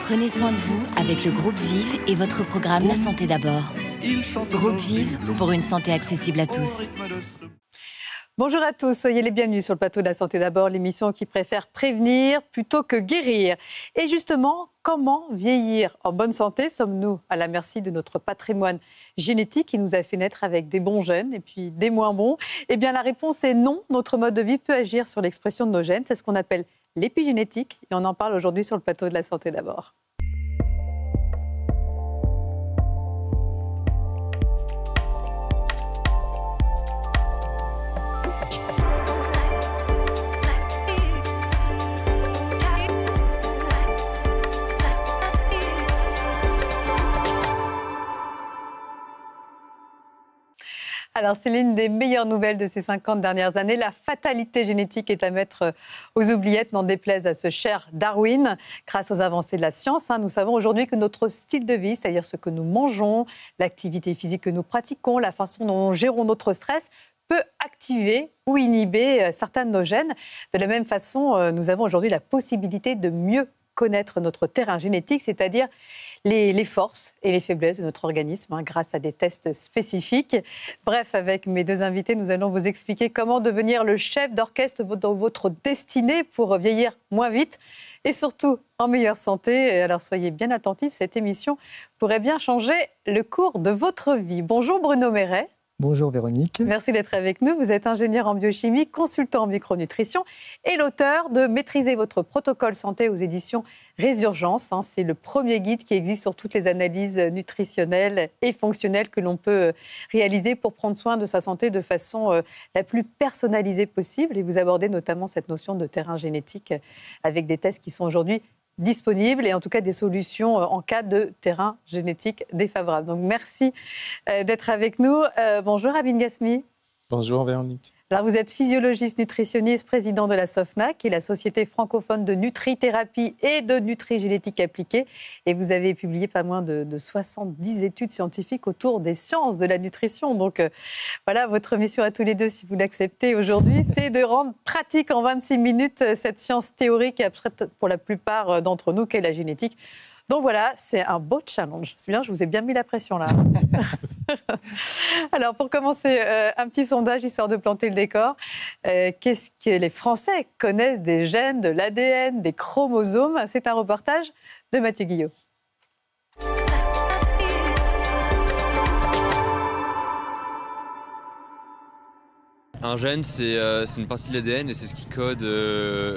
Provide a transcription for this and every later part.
Prenez soin de vous avec le groupe Vive et votre programme La Santé d'abord. Groupe Vive pour une santé accessible à tous. Bonjour à tous, soyez les bienvenus sur le plateau de La Santé d'abord, l'émission qui préfère prévenir plutôt que guérir. Et justement, comment vieillir en bonne santé? Sommes-nous à la merci de notre patrimoine génétique qui nous a fait naître avec des bons gènes et puis des moins bons? Eh bien, la réponse est non. Notre mode de vie peut agir sur l'expression de nos gènes. C'est ce qu'on appelle l'épigénétique. Et on en parle aujourd'hui sur le plateau de La Santé d'abord. Alors, c'est l'une des meilleures nouvelles de ces 50 dernières années. La fatalité génétique est à mettre aux oubliettes, n'en déplaise à ce cher Darwin. Grâce aux avancées de la science, nous savons aujourd'hui que notre style de vie, c'est-à-dire ce que nous mangeons, l'activité physique que nous pratiquons, la façon dont nous gérons notre stress, peut activer ou inhiber certains de nos gènes. De la même façon, nous avons aujourd'hui la possibilité de mieux connaître notre terrain génétique, c'est-à-dire les forces et les faiblesses de notre organisme grâce à des tests spécifiques. Bref, avec mes deux invités, nous allons vous expliquer comment devenir le chef d'orchestre dans votre destinée pour vieillir moins vite et surtout en meilleure santé. Alors soyez bien attentifs, cette émission pourrait bien changer le cours de votre vie. Bonjour Bruno Méret. Bonjour Véronique. Merci d'être avec nous. Vous êtes ingénieur en biochimie, consultant en micronutrition et l'auteur de Maîtriser votre protocole santé aux éditions Résurgence. C'est le premier guide qui existe sur toutes les analyses nutritionnelles et fonctionnelles que l'on peut réaliser pour prendre soin de sa santé de façon la plus personnalisée possible. Et vous abordez notamment cette notion de terrain génétique avec des tests qui sont aujourd'hui disponibles et en tout cas des solutions en cas de terrain génétique défavorable. Donc merci d'être avec nous. Bonjour Abin Ghasmi. Bonjour Véronique. Alors vous êtes physiologiste nutritionniste, président de la SOFNA, qui est la Société francophone de nutrithérapie et de nutrigénétique appliquée. Et vous avez publié pas moins de 70 études scientifiques autour des sciences de la nutrition. Donc voilà, votre mission à tous les deux, si vous l'acceptez aujourd'hui, c'est de rendre pratique en 26 minutes cette science théorique et abstraite pour la plupart d'entre nous qu'est la génétique. Donc voilà, c'est un beau challenge. C'est bien, je vous ai bien mis la pression là. Alors pour commencer, un petit sondage histoire de planter le décor. Qu'est-ce que les Français connaissent des gènes, de l'ADN, des chromosomes? C'est un reportage de Mathieu Guillot. Un gène, c'est une partie de l'ADN et c'est ce qui code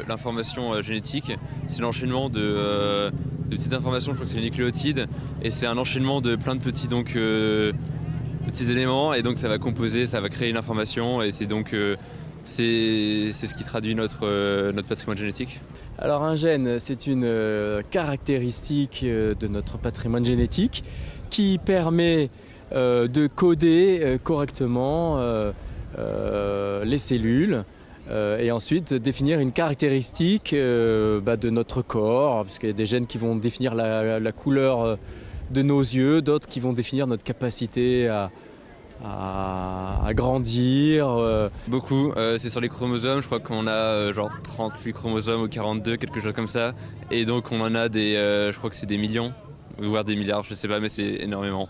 l'information génétique. C'est l'enchaînement de petites informations, je crois que c'est les nucléotides, et c'est un enchaînement de plein de petits, petits éléments, et donc ça va composer, ça va créer une information, et c'est ce qui traduit notre patrimoine génétique. Alors un gène, c'est une caractéristique de notre patrimoine génétique qui permet de coder correctement les cellules et ensuite définir une caractéristique de notre corps, parce qu'il y a des gènes qui vont définir la couleur de nos yeux, d'autres qui vont définir notre capacité à grandir. Beaucoup, c'est sur les chromosomes, je crois qu'on a genre 38 chromosomes ou 42, quelque chose comme ça, et donc on en a je crois que c'est des millions, voire des milliards, je sais pas, mais c'est énormément.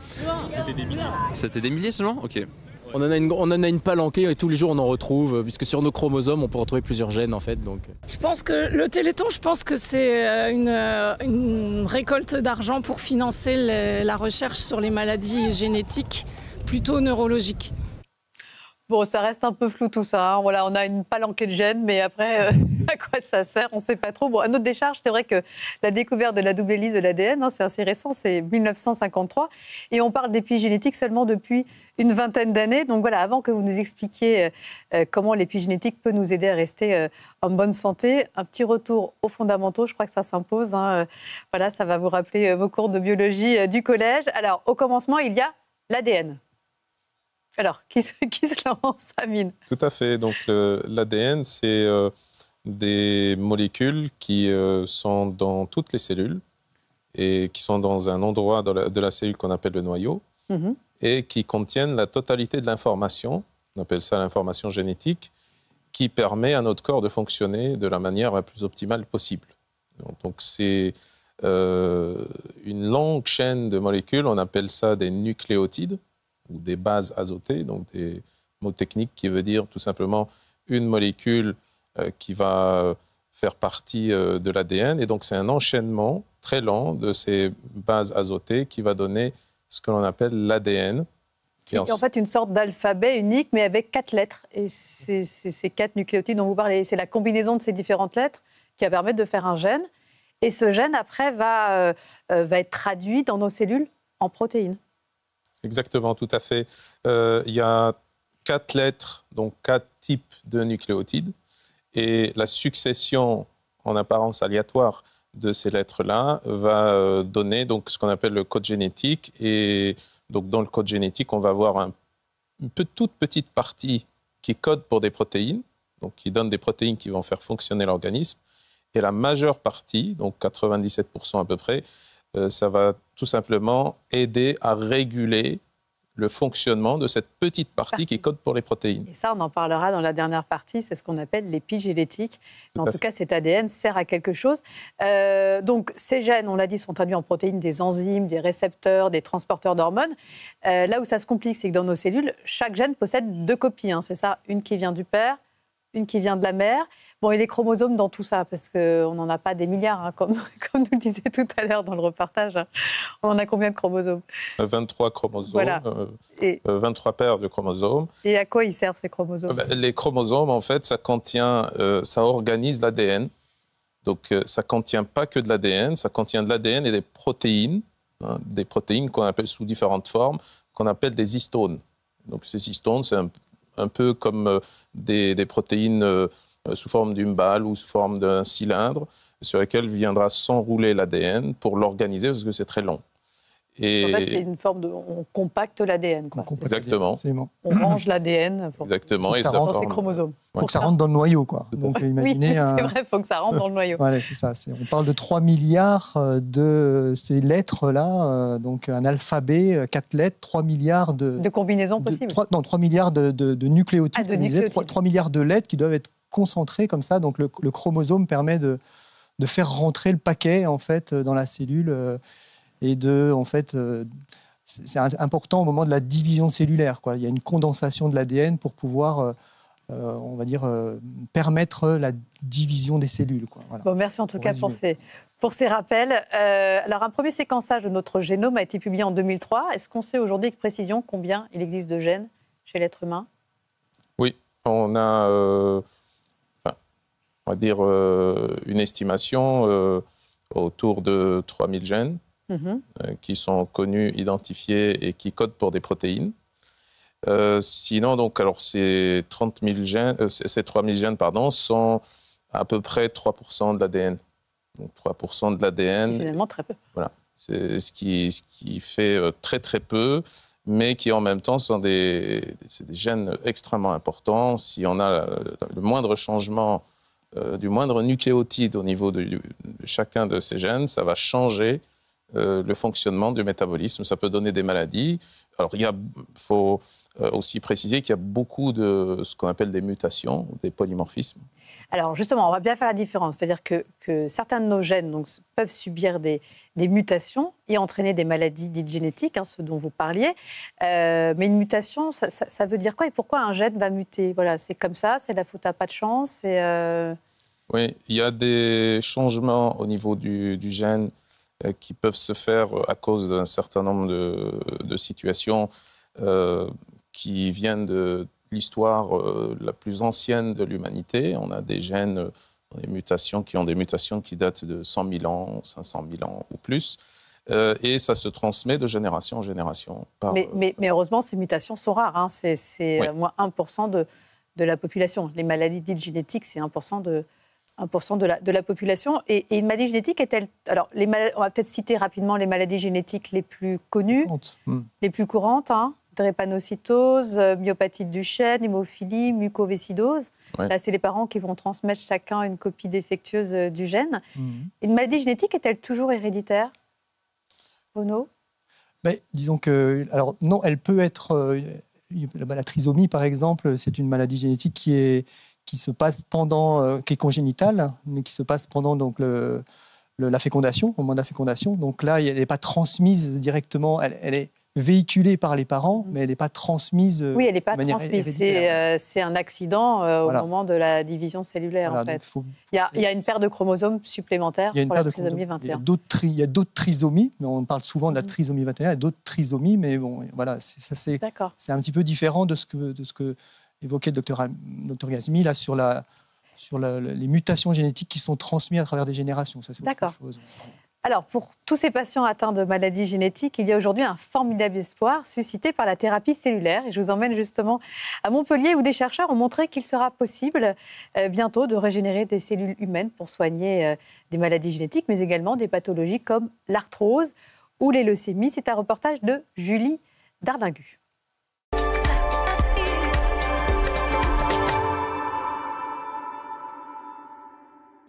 C'était des milliers. C'était des milliers seulement? Ok. On en a une palanquée et tous les jours on en retrouve, puisque sur nos chromosomes on peut retrouver plusieurs gènes en fait. Donc. Je pense que le Téléthon, c'est une récolte d'argent pour financer la recherche sur les maladies génétiques plutôt neurologiques. Bon, ça reste un peu flou tout ça. Voilà, on a une palanquée de gènes, mais après, à quoi ça sert? On ne sait pas trop. Bon, à notre décharge, c'est vrai que la découverte de la double hélice de l'ADN, c'est assez récent, c'est 1953. Et on parle d'épigénétique seulement depuis une vingtaine d'années. Donc voilà, avant que vous nous expliquiez comment l'épigénétique peut nous aider à rester en bonne santé, un petit retour aux fondamentaux, je crois que ça s'impose. Voilà, ça va vous rappeler vos cours de biologie du collège. Alors, au commencement, il y a l'ADN. Alors, qui se lance, Amine? Tout à fait. Donc, l'ADN, c'est des molécules qui sont dans toutes les cellules et qui sont dans un endroit de la cellule qu'on appelle le noyau et qui contiennent la totalité de l'information, on appelle ça l'information génétique, qui permet à notre corps de fonctionner de la manière la plus optimale possible. Donc, c'est une longue chaîne de molécules, on appelle ça des nucléotides ou des bases azotées, donc des mots techniques qui veut dire tout simplement une molécule qui va faire partie de l'ADN. Et donc, c'est un enchaînement très lent de ces bases azotées qui va donner ce que l'on appelle l'ADN. Qui est en fait une sorte d'alphabet unique, mais avec 4 lettres. Et c'est ces 4 nucléotides dont vous parlez. C'est la combinaison de ces différentes lettres qui va permettre de faire un gène. Et ce gène, après, va être traduit dans nos cellules en protéines. Exactement, tout à fait. Il y a 4 lettres, donc 4 types de nucléotides. Et la succession en apparence aléatoire de ces lettres-là va donner donc, ce qu'on appelle le code génétique. Et donc, dans le code génétique, on va avoir une toute petite partie qui code pour des protéines, donc qui donne des protéines qui vont faire fonctionner l'organisme. Et la majeure partie, donc 97% à peu près, ça va tout simplement aider à réguler le fonctionnement de cette petite partie qui code pour les protéines. Et ça, on en parlera dans la dernière partie, c'est ce qu'on appelle l'épigénétique. Mais en tout cas, cet ADN sert à quelque chose. Donc, ces gènes, on l'a dit, sont traduits en protéines, des enzymes, des récepteurs, des transporteurs d'hormones. Là où ça se complique, c'est que dans nos cellules, chaque gène possède 2 copies. C'est ça, une qui vient du père, une qui vient de la mère. Bon, et les chromosomes dans tout ça, parce qu'on n'en a pas des milliards, comme nous le disait tout à l'heure dans le reportage. On en a combien de chromosomes ? 23 chromosomes, voilà. 23 paires de chromosomes. Et à quoi ils servent, ces chromosomes ? Les chromosomes, en fait, ça organise l'ADN. Donc, ça ne contient pas que de l'ADN, ça contient de l'ADN et des protéines qu'on appelle sous différentes formes, qu'on appelle des histones. Donc, ces histones, c'est un peu comme des protéines sous forme d'une balle ou sous forme d'un cylindre sur lesquelles viendra s'enrouler l'ADN pour l'organiser parce que c'est très long. Et en fait, c'est une forme de... On compacte l'ADN. Exactement. On range l'ADN pour ces chromosomes. Il faut que ça rentre dans le noyau, quoi. Donc, imaginez c'est vrai, il faut que ça rentre dans le noyau. Voilà, c'est ça. On parle de 3 milliards de ces lettres-là, donc un alphabet, 4 lettres, 3 milliards de combinaisons possibles. 3 milliards de nucléotides. 3 milliards de lettres qui doivent être concentrées comme ça. Donc, le chromosome permet de faire rentrer le paquet, en fait, dans la cellule. Et c'est important au moment de la division cellulaire, quoi. Il y a une condensation de l'ADN pour pouvoir, on va dire, permettre la division des cellules, quoi. Voilà. Bon, merci en tout cas pour ces rappels. Alors, un premier séquençage de notre génome a été publié en 2003. Est-ce qu'on sait aujourd'hui avec précision combien il existe de gènes chez l'être humain ? Oui, on a, on va dire, une estimation autour de 3000 gènes. Qui sont connus, identifiés et qui codent pour des protéines. Sinon, donc, alors, ces 30 000 gènes, ces 3000 gènes, sont à peu près 3% de l'ADN. Donc 3% de l'ADN. C'est finalement très peu. Voilà. C'est ce qui fait très très peu, mais qui en même temps sont des gènes extrêmement importants. Si on a le moindre changement du moindre nucléotide au niveau de chacun de ces gènes, ça va changer le fonctionnement du métabolisme. Ça peut donner des maladies. Alors, il faut aussi préciser qu'il y a beaucoup de ce qu'on appelle des mutations, des polymorphismes. Alors, justement, on va bien faire la différence. C'est-à-dire que certains de nos gènes peuvent subir des mutations et entraîner des maladies dites génétiques, ce dont vous parliez. Mais une mutation, ça veut dire quoi et pourquoi un gène va muter ? Voilà, c'est comme ça, c'est la faute à pas de chance. Oui, il y a des changements au niveau du gène qui peuvent se faire à cause d'un certain nombre de situations qui viennent de l'histoire la plus ancienne de l'humanité. On a des gènes, des mutations qui ont des mutations qui datent de 100 000 ans, 500 000 ans ou plus. Et ça se transmet de génération en génération. Mais heureusement, ces mutations sont rares. C'est moins 1% de la population. Les maladies dites génétiques, c'est 1% de la population. Et une maladie génétique est-elle... Alors, on va peut-être citer rapidement les maladies génétiques les plus connues, les plus courantes. Drépanocytose, myopathie de Duchenne, hémophilie, mucoviscidose. Ouais. Là, c'est les parents qui vont transmettre chacun une copie défectueuse du gène. Une maladie génétique est-elle toujours héréditaire, Renaud ? Disons que... Alors, non, elle peut être... la trisomie, par exemple, c'est une maladie génétique qui se passe pendant, qui est congénitale, mais qui se passe pendant donc, la fécondation, au moment de la fécondation. Donc là, elle n'est pas transmise directement, elle est véhiculée par les parents, mais elle n'est pas transmise. Oui, elle n'est pas transmise. C'est un accident au moment de la division cellulaire, en fait. Il y a une paire de chromosomes supplémentaires pour la trisomie 21. Il y a d'autres trisomies, mais on parle souvent de la trisomie 21, il y a d'autres trisomies, mais bon, voilà, c'est un petit peu différent de ce que évoquait le docteur Ghazmi là, sur les mutations génétiques qui sont transmises à travers des générations. Ça, c'est autre chose. Alors, pour tous ces patients atteints de maladies génétiques, il y a aujourd'hui un formidable espoir suscité par la thérapie cellulaire. Et je vous emmène justement à Montpellier, où des chercheurs ont montré qu'il sera possible bientôt de régénérer des cellules humaines pour soigner des maladies génétiques, mais également des pathologies comme l'arthrose ou les leucémies. C'est un reportage de Julie Dardingu.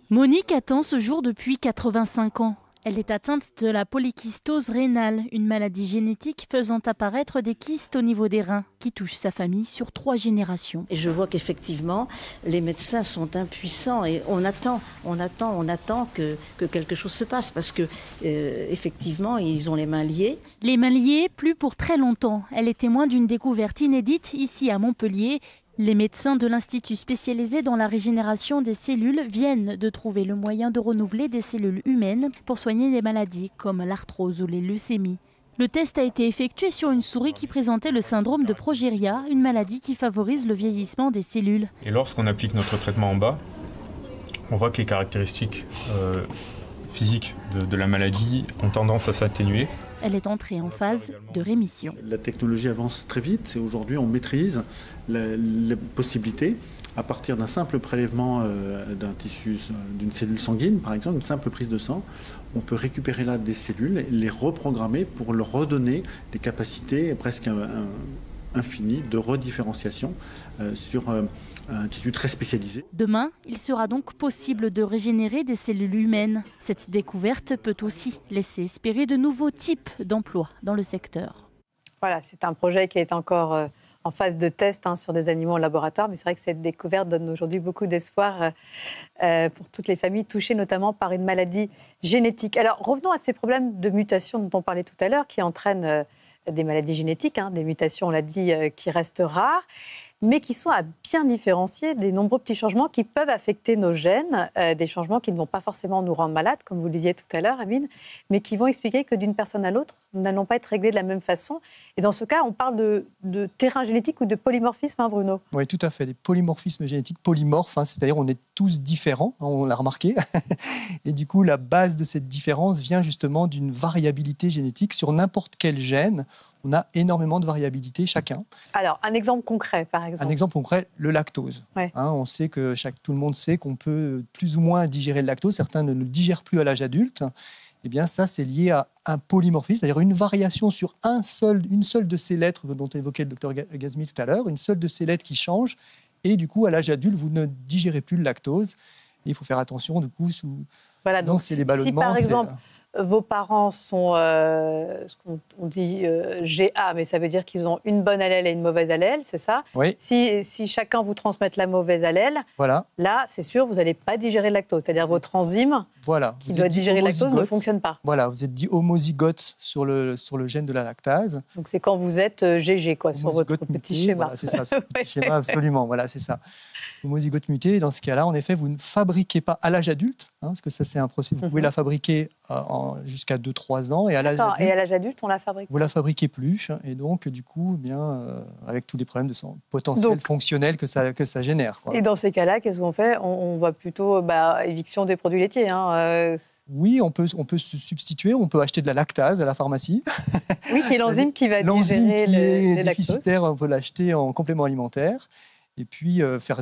Monique attend ce jour depuis 85 ans. Elle est atteinte de la polykystose rénale, une maladie génétique faisant apparaître des kystes au niveau des reins, qui touche sa famille sur 3 générations. Et je vois qu'effectivement, les médecins sont impuissants et on attend que quelque chose se passe parce que effectivement, ils ont les mains liées. Les mains liées, plus pour très longtemps. Elle est témoin d'une découverte inédite ici à Montpellier. Les médecins de l'Institut spécialisé dans la régénération des cellules viennent de trouver le moyen de renouveler des cellules humaines pour soigner des maladies comme l'arthrose ou les leucémies. Le test a été effectué sur une souris qui présentait le syndrome de Progeria, une maladie qui favorise le vieillissement des cellules. Et lorsqu'on applique notre traitement en bas, on voit que les caractéristiques physiques de la maladie ont tendance à s'atténuer. Elle est entrée en phase de rémission. La technologie avance très vite et aujourd'hui on maîtrise les possibilités à partir d'un simple prélèvement d'un tissu, d'une cellule sanguine par exemple, une simple prise de sang. On peut récupérer là des cellules et les reprogrammer pour leur redonner des capacités presque infinies de redifférenciation sur un tissu très spécialisé. Demain, il sera donc possible de régénérer des cellules humaines. Cette découverte peut aussi laisser espérer de nouveaux types d'emplois dans le secteur. Voilà, c'est un projet qui est encore en phase de test sur des animaux en laboratoire, mais c'est vrai que cette découverte donne aujourd'hui beaucoup d'espoir pour toutes les familles touchées notamment par une maladie génétique. Alors revenons à ces problèmes de mutation dont on parlait tout à l'heure qui entraînent des maladies génétiques, des mutations, on l'a dit, qui restent rares, mais qui sont à bien différencier des nombreux petits changements qui peuvent affecter nos gènes, des changements qui ne vont pas forcément nous rendre malades, comme vous le disiez tout à l'heure, Amine, mais qui vont expliquer que d'une personne à l'autre, nous n'allons pas être réglés de la même façon. Et dans ce cas, on parle de terrain génétique ou de polymorphisme, Bruno ? Oui, tout à fait, des polymorphismes génétiques, polymorphes, c'est-à-dire on est tous différents, on l'a remarqué. Et du coup, la base de cette différence vient justement d'une variabilité génétique sur n'importe quel gène. On a énormément de variabilité chacun. Alors, un exemple concret, par exemple. Un exemple concret, le lactose. Ouais. On sait que tout le monde sait qu'on peut plus ou moins digérer le lactose. Certains ne le digèrent plus à l'âge adulte. Eh bien, ça, c'est lié à un polymorphisme, c'est-à-dire une variation sur une seule de ces lettres dont évoquait le docteur Ghazmi tout à l'heure, une seule de ces lettres qui change. Et du coup, à l'âge adulte, vous ne digérez plus le lactose. Et il faut faire attention, du coup, voilà, donc si par exemple, vos parents sont ce qu'on dit GA, mais ça veut dire qu'ils ont une bonne allèle et une mauvaise allèle, c'est ça ? Oui. Si chacun vous transmette la mauvaise allèle, voilà. Là, c'est sûr, vous n'allez pas digérer le lactose. C'est-à-dire votre enzyme qui doit digérer le lactose ne fonctionne pas. Voilà, vous êtes dit homozygote sur le gène de la lactase. Donc c'est quand vous êtes GG, quoi, sur votre petit schéma. Voilà, c'est ça, sur le petit schéma, absolument. Voilà, c'est ça. Homozygote muté, dans ce cas-là, en effet, vous ne fabriquez pas à l'âge adulte, parce que ça, c'est un processus. Vous pouvez la fabriquer jusqu'à 2-3 ans. Et à l'âge adulte, on la fabrique. Vous la fabriquez plus. Et donc, du coup, avec tous les problèmes de potentiel fonctionnel que ça génère. Quoi. Et dans ces cas-là, qu'est-ce qu'on fait ? On va plutôt éviction des produits laitiers. Oui, on peut se substituer. On peut acheter de la lactase à la pharmacie. Oui, qui est l'enzyme qui va digérer les lactoses. Déficitaire, on peut l'acheter en complément alimentaire. Et puis faire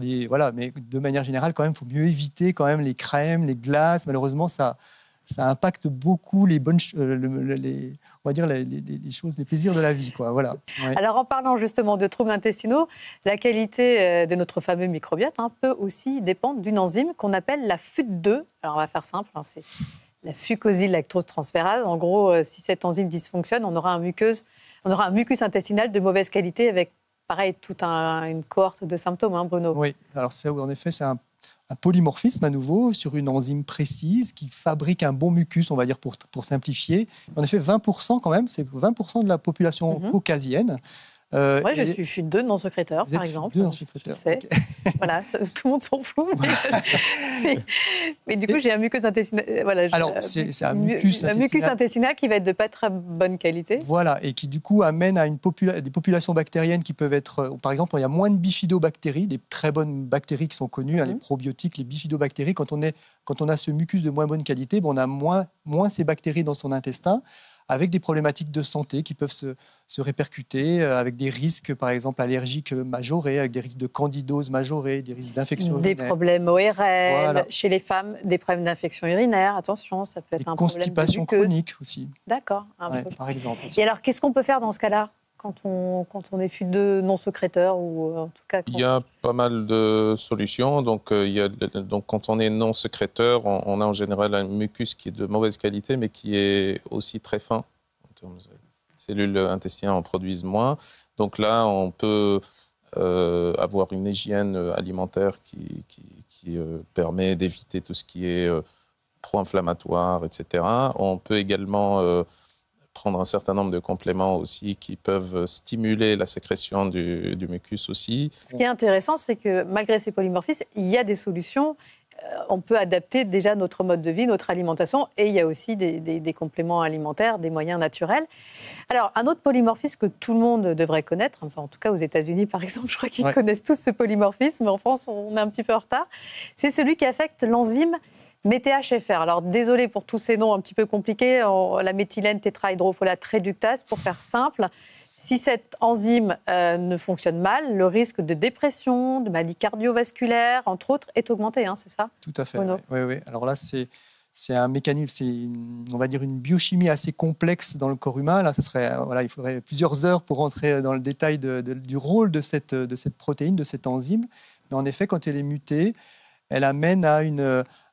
mais de manière générale, quand même, il faut mieux éviter quand même les crèmes, les glaces. Malheureusement, ça impacte beaucoup les bonnes, on va dire les choses, les plaisirs de la vie, quoi. Voilà. Ouais. Alors, en parlant justement de troubles intestinaux, la qualité de notre fameux microbiote peut aussi dépendre d'une enzyme qu'on appelle la FUT2. Alors, on va faire simple, c'est la fucosylactostransférase. En gros, si cette enzyme dysfonctionne, on aura un mucus intestinal de mauvaise qualité avec pareil, toute une cohorte de symptômes, Bruno. Oui, alors en effet, c'est polymorphisme à nouveau sur une enzyme précise qui fabrique un bon mucus, on va dire pour simplifier. En effet, 20% quand même, c'est 20% de la population caucasienne. Moi, je suis deux non-secréteurs, par exemple. Deux non-secréteurs. Okay. Voilà, tout le monde s'en fout. Mais du coup, j'ai un mucus intestinal. Voilà, alors, c'est un mucus intestinal qui va être de pas très bonne qualité. Voilà, et qui du coup amène à des populations bactériennes qui peuvent être, par exemple, il y a moins de bifidobactéries, des très bonnes bactéries qui sont connues, les probiotiques, les bifidobactéries. Quand on a ce mucus de moins bonne qualité, on a moins ces bactéries dans son intestin, avec des problématiques de santé qui peuvent se répercuter, avec des risques, par exemple, allergiques majorés, avec des risques de candidose majorés, des risques d'infection urinaire. Des problèmes ORL, chez les femmes, des problèmes d'infection urinaire, attention, ça peut être un problème de constipation chronique aussi. D'accord. Par exemple. Et alors, qu'est-ce qu'on peut faire dans ce cas-là quand on est de non-secréteur ou en tout cas Il y a pas mal de solutions. Donc, quand on est non-secréteur, on a en général un mucus qui est de mauvaise qualité, mais qui est aussi très fin. En termes de cellules intestinales en produisent moins. Donc là, on peut avoir une hygiène alimentaire qui permet d'éviter tout ce qui est pro-inflammatoire, etc. On peut également prendre un certain nombre de compléments aussi qui peuvent stimuler la sécrétion du mucus aussi. Ce qui est intéressant, c'est que malgré ces polymorphismes, il y a des solutions. On peut adapter déjà notre mode de vie, notre alimentation, et il y a aussi des compléments alimentaires, des moyens naturels. Alors, un autre polymorphisme que tout le monde devrait connaître, enfin en tout cas aux États-Unis par exemple, je crois qu'ils connaissent tous ce polymorphisme, mais en France on est un petit peu en retard, c'est celui qui affecte l'enzyme MTHFR. Alors, désolé pour tous ces noms un petit peu compliqués, la méthylène tétrahydrofolate réductase, pour faire simple. Si cette enzyme ne fonctionne mal, le risque de dépression, de maladie cardiovasculaire, entre autres, est augmenté, hein, c'est ça? Tout à fait, oui. Alors là, c'est un mécanisme, on va dire une biochimie assez complexe dans le corps humain. Là, il faudrait plusieurs heures pour rentrer dans le détail du rôle de cette protéine, de cette enzyme. Mais en effet, quand elle est mutée, elle amène à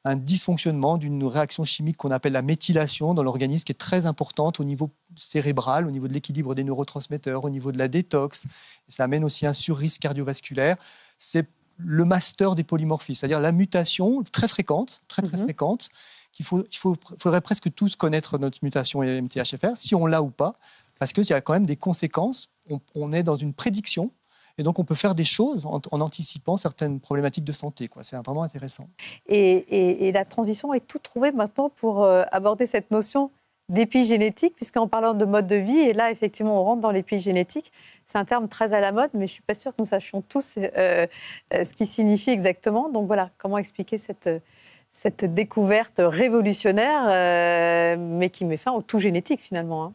un dysfonctionnement d'une réaction chimique qu'on appelle la méthylation dans l'organisme, qui est très importante au niveau cérébral, au niveau de l'équilibre des neurotransmetteurs, au niveau de la détox. Et ça amène aussi un surrisque cardiovasculaire. C'est le master des polymorphismes, c'est-à-dire la mutation très fréquente, très fréquente, qu'il faudrait presque tous connaître notre mutation MTHFR, si on l'a ou pas, parce qu'il y a quand même des conséquences. On est dans une prédiction. Et donc, on peut faire des choses en anticipant certaines problématiques de santé. C'est vraiment intéressant. Et la transition est toute trouvée maintenant pour aborder cette notion d'épigénétique, puisqu'en parlant de mode de vie, et là, effectivement, on rentre dans l'épigénétique. C'est un terme très à la mode, mais je ne suis pas sûre que nous sachions tous ce qui signifie exactement. Donc voilà, comment expliquer cette découverte révolutionnaire, mais qui met fin au tout génétique, finalement.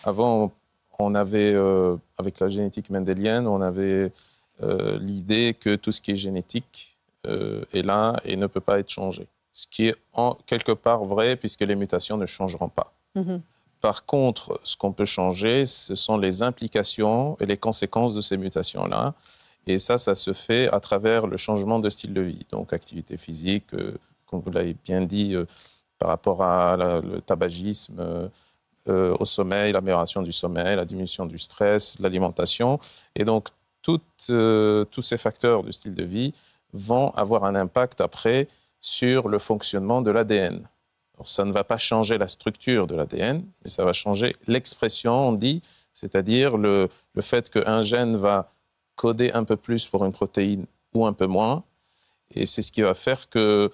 Avant, on avait, avec la génétique mendélienne, on avait l'idée que tout ce qui est génétique est là et ne peut pas être changé. Ce qui est quelque part vrai, puisque les mutations ne changeront pas. Par contre, ce qu'on peut changer, ce sont les implications et les conséquences de ces mutations-là. Et ça se fait à travers le changement de style de vie. Donc, activité physique, comme vous l'avez bien dit, par rapport à le tabagisme, au sommeil, l'amélioration du sommeil, la diminution du stress, l'alimentation. Et donc, tous ces facteurs du style de vie vont avoir un impact après sur le fonctionnement de l'ADN. Alors, ça ne va pas changer la structure de l'ADN, mais ça va changer l'expression, on dit, c'est-à-dire le fait qu'un gène va coder un peu plus pour une protéine ou un peu moins. Et c'est ce qui va faire que,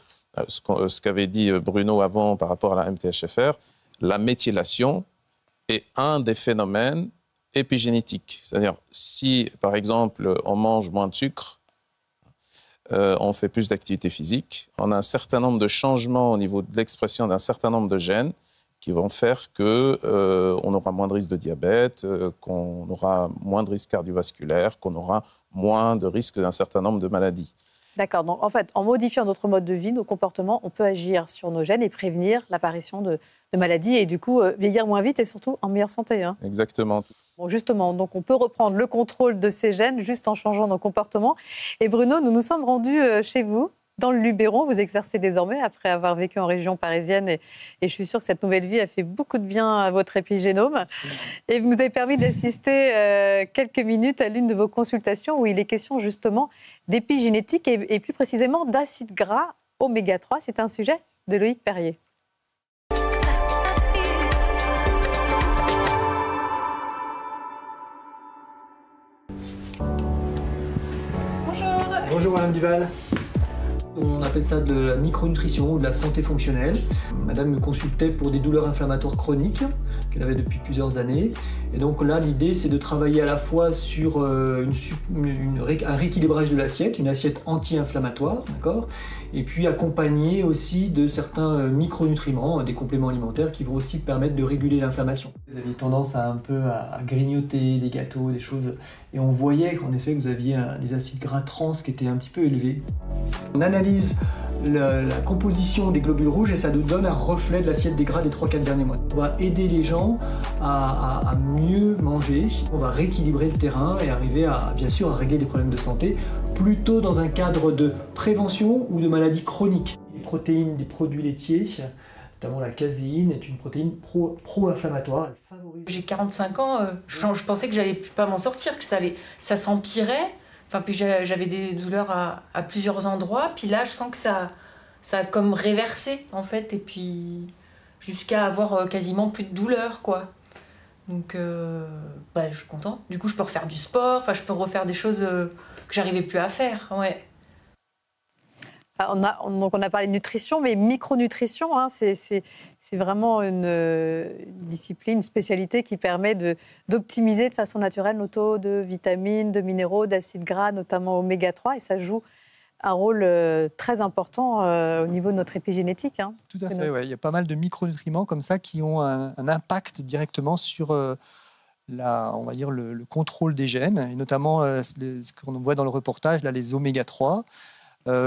ce qu'avait dit Bruno avant par rapport à la MTHFR, la méthylation est un des phénomènes épigénétiques. C'est-à-dire, si, par exemple, on mange moins de sucre, on fait plus d'activité physique, on a un certain nombre de changements au niveau de l'expression d'un certain nombre de gènes qui vont faire qu'on aura moins de risque de diabète, qu'on aura moins de risque cardiovasculaire, qu'on aura moins de risque d'un certain nombre de maladies. D'accord. Donc, en fait, en modifiant notre mode de vie, nos comportements, on peut agir sur nos gènes et prévenir l'apparition de maladies et du coup, vieillir moins vite et surtout en meilleure santé. Hein. Exactement. Bon, justement, donc on peut reprendre le contrôle de ces gènes juste en changeant nos comportements. Et Bruno, nous nous sommes rendus chez vous dans le Luberon. Vous exercez désormais après avoir vécu en région parisienne et je suis sûre que cette nouvelle vie a fait beaucoup de bien à votre épigénome. Et vous nous avez permis d'assister quelques minutes à l'une de vos consultations où il est question justement d'épigénétique et plus précisément d'acides gras oméga 3. C'est un sujet de Loïc Perrier. Bonjour Madame Duval. On appelle ça de la micronutrition ou de la santé fonctionnelle. Madame me consultait pour des douleurs inflammatoires chroniques qu'elle avait depuis plusieurs années. Et donc là, l'idée, c'est de travailler à la fois sur un rééquilibrage de l'assiette, une assiette anti-inflammatoire, d'accord ? Et puis accompagné aussi de certains micronutriments, des compléments alimentaires qui vont aussi permettre de réguler l'inflammation. Vous aviez tendance à un peu à grignoter des gâteaux, des choses, et on voyait qu'en effet que vous aviez des acides gras trans qui étaient un petit peu élevés. On analyse la composition des globules rouges et ça nous donne un reflet de l'assiette des gras des 3-4 derniers mois. On va aider les gens à mieux manger, on va rééquilibrer le terrain et arriver bien sûr à régler des problèmes de santé, plutôt dans un cadre de prévention ou de maladies chroniques. Les protéines des produits laitiers, notamment la caséine, est une protéine pro-inflammatoire. J'ai 45 ans, je pensais que j'allais pas m'en sortir, que ça s'empirait. Enfin, puis j'avais des douleurs à plusieurs endroits, puis là je sens que ça a comme réversé en fait, et puis jusqu'à avoir quasiment plus de douleur quoi. Donc je suis contente. Du coup je peux refaire du sport, je peux refaire des choses que j'arrivais plus à faire. Ouais. On a parlé de nutrition, mais micronutrition, c'est vraiment une discipline, une spécialité qui permet d'optimiser de façon naturelle nos taux de vitamines, de minéraux, d'acides gras, notamment oméga 3, et ça joue un rôle très important au niveau de notre épigénétique. Tout à fait, ouais. Il y a pas mal de micronutriments comme ça qui ont un impact directement sur on va dire le contrôle des gènes, et notamment ce qu'on voit dans le reportage, là, les oméga 3.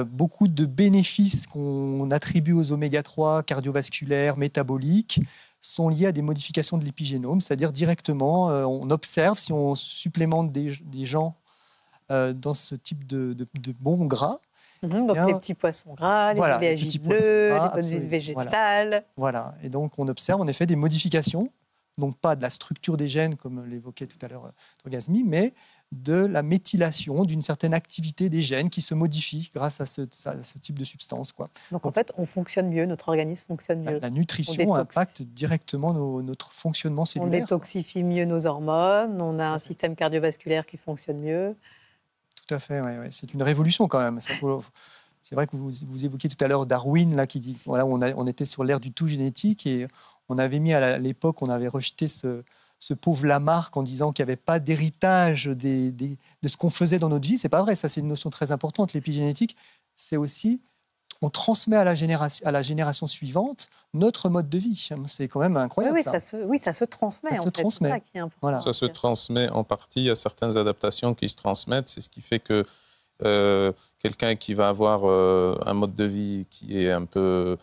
Beaucoup de bénéfices qu'on attribue aux oméga 3 cardiovasculaires, métaboliques, sont liés à des modifications de l'épigénome, c'est-à-dire directement, on observe si on supplémente des gens dans ce type de bons gras. Donc les petits poissons gras, les oléagineux, bleus, les bonnes huiles végétales. Voilà, et donc on observe en effet des modifications, non pas de la structure des gènes, comme l'évoquait tout à l'heure Orgasmi, mais de la méthylation, d'une certaine activité des gènes qui se modifient grâce à ce type de substance, quoi. Donc en fait, on fonctionne mieux, notre organisme fonctionne mieux. La nutrition impacte directement notre fonctionnement cellulaire. On détoxifie mieux nos hormones, on a un système cardiovasculaire qui fonctionne mieux. Tout à fait, ouais. C'est une révolution quand même. C'est vrai que vous évoquiez tout à l'heure Darwin, là, qui dit voilà, on était sur l'ère du tout génétique et on avait mis à l'époque, on avait rejeté ce pauvre Lamarck en disant qu'il n'y avait pas d'héritage de ce qu'on faisait dans notre vie. C'est pas vrai, ça c'est une notion très importante. L'épigénétique, c'est aussi, on transmet à la génération suivante notre mode de vie. C'est quand même incroyable. Oui, ça se transmet. Ça se transmet. C'est ça qui est important. Voilà. Ça se transmet en partie. Il y a certaines adaptations qui se transmettent. C'est ce qui fait que quelqu'un qui va avoir un mode de vie qui est un peu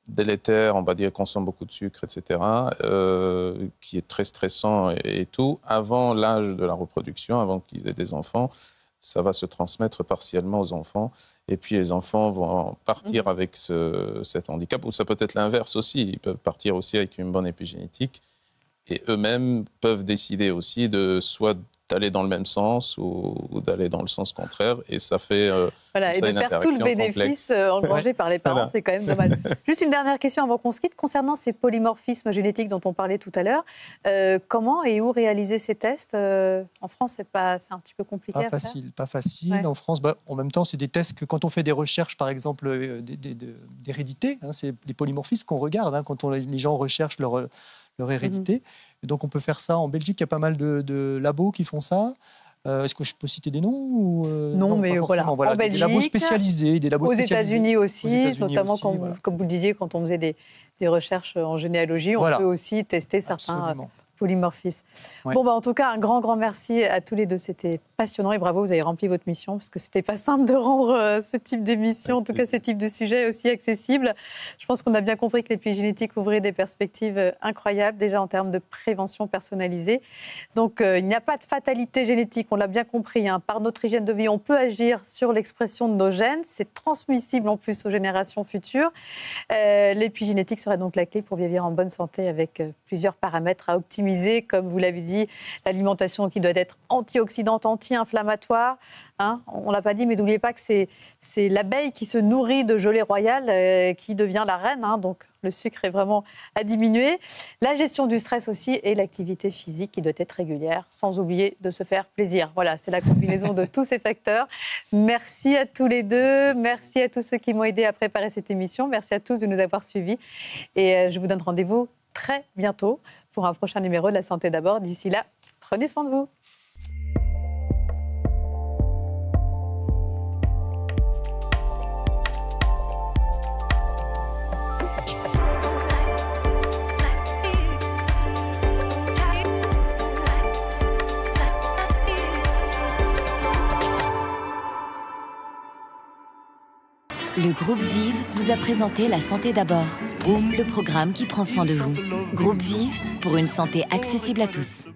délétère, on va dire, consomme beaucoup de sucre, etc., qui est très stressant et tout, avant l'âge de la reproduction, avant qu'ils aient des enfants, ça va se transmettre partiellement aux enfants. Et puis les enfants vont partir avec cet handicap, ou ça peut être l'inverse aussi. Ils peuvent partir aussi avec une bonne épigénétique. Et eux-mêmes peuvent décider aussi de soit d'aller dans le même sens ou d'aller dans le sens contraire. Et ça fait et de perdre tout le bénéfice engrangé par les parents, c'est quand même dommage. Juste une dernière question avant qu'on se quitte. Concernant ces polymorphismes génétiques dont on parlait tout à l'heure, comment et où réaliser ces tests en France, c'est un petit peu compliqué à faire. Pas facile. Ouais. En France, en même temps, c'est des tests que quand on fait des recherches, par exemple, d'hérédité, c'est des polymorphismes qu'on regarde quand les gens recherchent leur hérédité. Et donc, on peut faire ça. En Belgique, il y a pas mal de labos qui font ça. Est-ce que je peux citer des noms Non, mais voilà. En Belgique, des labos spécialisés. Aux États-Unis aussi, notamment, comme vous le disiez, quand on faisait des recherches en généalogie, on peut aussi tester certains polymorphisme. Ouais. Bon, en tout cas, un grand merci à tous les deux. C'était passionnant et bravo, vous avez rempli votre mission parce que c'était pas simple de rendre ce type d'émission, en tout cas ce type de sujet aussi accessible. Je pense qu'on a bien compris que l'épigénétique ouvrait des perspectives incroyables, déjà en termes de prévention personnalisée. Donc, il n'y a pas de fatalité génétique, on l'a bien compris. Par notre hygiène de vie, on peut agir sur l'expression de nos gènes. C'est transmissible en plus aux générations futures. L'épigénétique serait donc la clé pour vieillir en bonne santé avec plusieurs paramètres à optimiser, comme vous l'avez dit, l'alimentation qui doit être antioxydante, anti-inflammatoire. On ne l'a pas dit, mais n'oubliez pas que c'est l'abeille qui se nourrit de gelée royale qui devient la reine. Donc le sucre est vraiment à diminuer. La gestion du stress aussi et l'activité physique qui doit être régulière, sans oublier de se faire plaisir. Voilà, c'est la combinaison de tous ces facteurs. Merci à tous les deux. Merci à tous ceux qui m'ont aidé à préparer cette émission. Merci à tous de nous avoir suivis. Et je vous donne rendez-vous très bientôt pour un prochain numéro de La Santé d'abord. D'ici là, prenez soin de vous. Le groupe Vive vous a présenté La Santé d'abord, le programme qui prend soin de vous. Groupe Vive pour une santé accessible à tous.